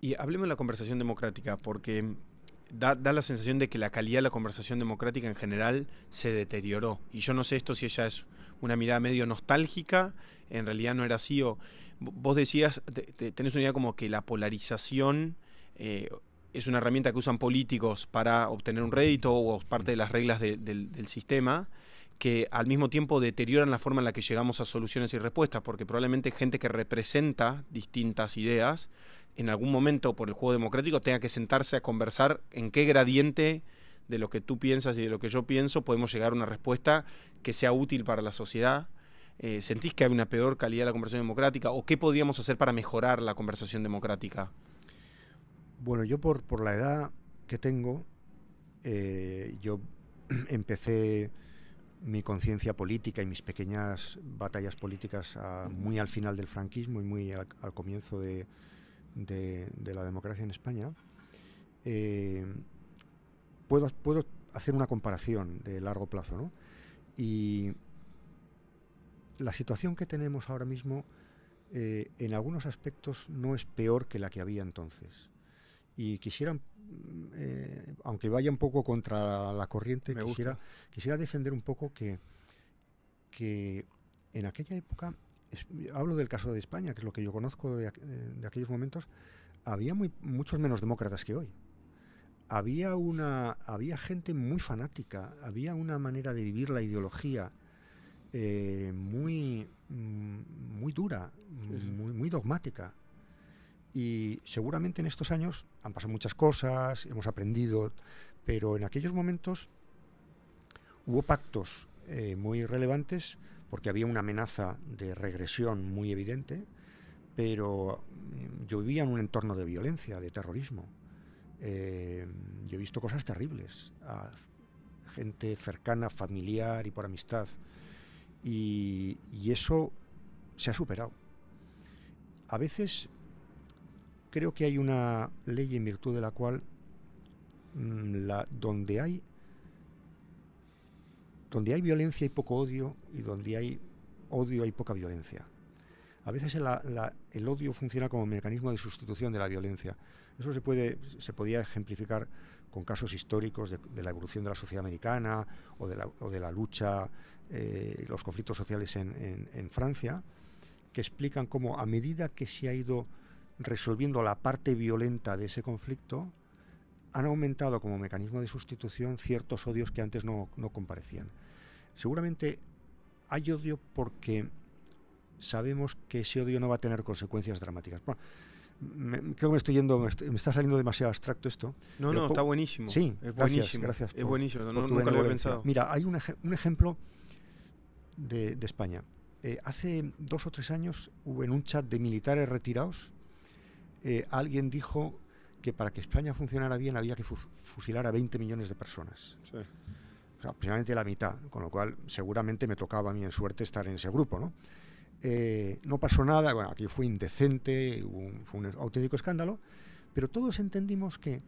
Y hablemos de la conversación democrática, porque da la sensación de que la calidad de la conversación democrática en general se deterioró. Y yo no sé esto si ella es una mirada medio nostálgica, en realidad no era así. Vos decías, tenés una idea como que la polarización es una herramienta que usan políticos para obtener un rédito o parte de las reglas del sistema, que al mismo tiempo deterioran la forma en la que llegamos a soluciones y respuestas, porque probablemente gente que representa distintas ideas en algún momento por el juego democrático tenga que sentarse a conversar en qué gradiente de lo que tú piensas y de lo que yo pienso podemos llegar a una respuesta que sea útil para la sociedad. ¿Sentís que hay una peor calidad de la conversación democrática? ¿O qué podríamos hacer para mejorar la conversación democrática? Bueno, yo por la edad que tengo, yo empecé mi conciencia política y mis pequeñas batallas políticas muy al final del franquismo y muy al comienzo de la democracia en España. Puedo hacer una comparación de largo plazo, ¿no? Y la situación que tenemos ahora mismo en algunos aspectos no es peor que la que había entonces. Y quisiera, aunque vaya un poco contra la corriente, quisiera defender un poco que en aquella época, hablo del caso de España, que es lo que yo conozco de aquellos momentos, había muchos menos demócratas que hoy. Había gente muy fanática, había una manera de vivir la ideología muy dura, muy dogmática. Y seguramente en estos años han pasado muchas cosas, hemos aprendido, pero en aquellos momentos hubo pactos muy relevantes porque había una amenaza de regresión muy evidente, pero yo vivía en un entorno de violencia, de terrorismo. Yo he visto cosas terribles a gente cercana, familiar y por amistad, y eso se ha superado. A veces creo que hay una ley en virtud de la cual donde hay violencia hay poco odio, y donde hay odio hay poca violencia. A veces el odio funciona como mecanismo de sustitución de la violencia. Eso se podía ejemplificar con casos históricos de la evolución de la sociedad americana o de la lucha, los conflictos sociales en Francia, que explican cómo a medida que se ha ido resolviendo la parte violenta de ese conflicto, han aumentado como mecanismo de sustitución ciertos odios que antes no comparecían. Seguramente hay odio porque sabemos que ese odio no va a tener consecuencias dramáticas. Bueno, creo que me estoy yendo, me está saliendo demasiado abstracto esto. No, está buenísimo. Sí, es buenísimo. Gracias es buenísimo, nunca lo había pensado. Mira, hay un ejemplo de España. Hace 2 o 3 años hubo en un chat de militares retirados, alguien dijo que para que España funcionara bien había que fusilar a 20 millones de personas. Sí. O sea, aproximadamente la mitad, con lo cual seguramente me tocaba a mí en suerte estar en ese grupo, ¿no? No pasó nada, bueno, aquí fue indecente, fue un auténtico escándalo, pero todos entendimos que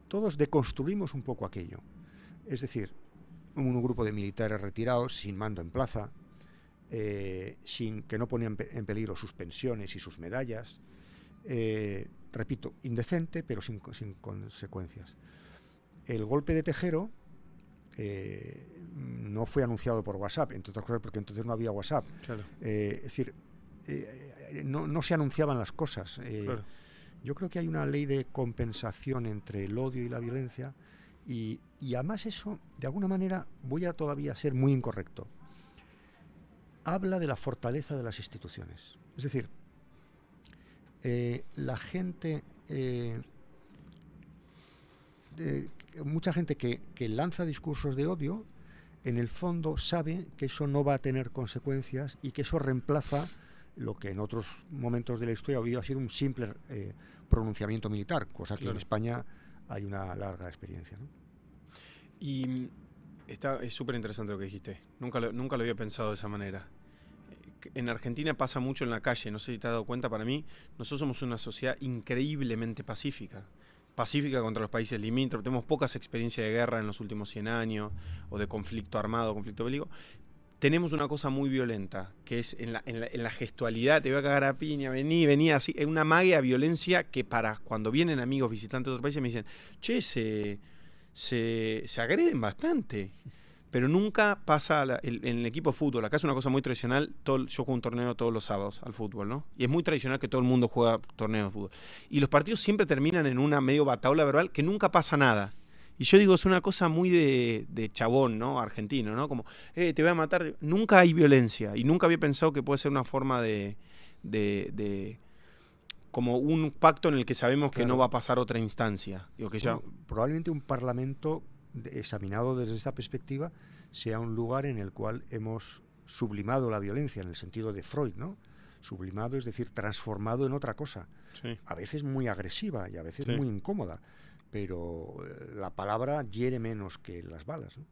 todos deconstruimos un poco aquello. Es decir, un grupo de militares retirados, sin mando en plaza, sin que no ponían en peligro sus pensiones y sus medallas. Repito, indecente, pero sin consecuencias. El golpe de Tejero no fue anunciado por WhatsApp, entre otras cosas porque entonces no había WhatsApp. Claro. Es decir, no se anunciaban las cosas. Claro. Yo creo que hay una ley de compensación entre el odio y la violencia, y además eso, de alguna manera, voy a todavía ser muy incorrecto. Habla de la fortaleza de las instituciones. Es decir, la gente, mucha gente que lanza discursos de odio, en el fondo sabe que eso no va a tener consecuencias y que eso reemplaza lo que en otros momentos de la historia había sido un simple pronunciamiento militar, cosa que claro, en España hay una larga experiencia, ¿no? Y es súper interesante lo que dijiste. Nunca lo había pensado de esa manera. En Argentina pasa mucho en la calle, no sé si te has dado cuenta, para mí, nosotros somos una sociedad increíblemente pacífica contra los países limítrofes, tenemos pocas experiencias de guerra en los últimos 100 años, o de conflicto armado, conflicto bélico. tenemos una cosa muy violenta, que es en la gestualidad, te voy a cagar a piña, vení, así, es una magia violencia que para cuando vienen amigos visitantes de otros países me dicen, che, se agreden bastante. Pero nunca pasa en el equipo de fútbol. Acá es una cosa muy tradicional. Yo juego un torneo todos los sábados al fútbol, ¿no? Y es muy tradicional que todo el mundo juega torneos de fútbol. Y los partidos siempre terminan en una medio bataola verbal que nunca pasa nada. Y yo digo, es una cosa muy de chabón, ¿no? Argentino, ¿no? Como, te voy a matar. Nunca hay violencia. Y nunca había pensado que puede ser una forma de como un pacto en el que sabemos que no va a pasar otra instancia. Digo, que ya... Probablemente un parlamento examinado desde esta perspectiva sea un lugar en el cual hemos sublimado la violencia, en el sentido de Freud, ¿no? Sublimado, es decir, transformado en otra cosa. Sí. A veces muy agresiva y a veces Sí. muy incómoda, pero la palabra hiere menos que las balas, ¿no?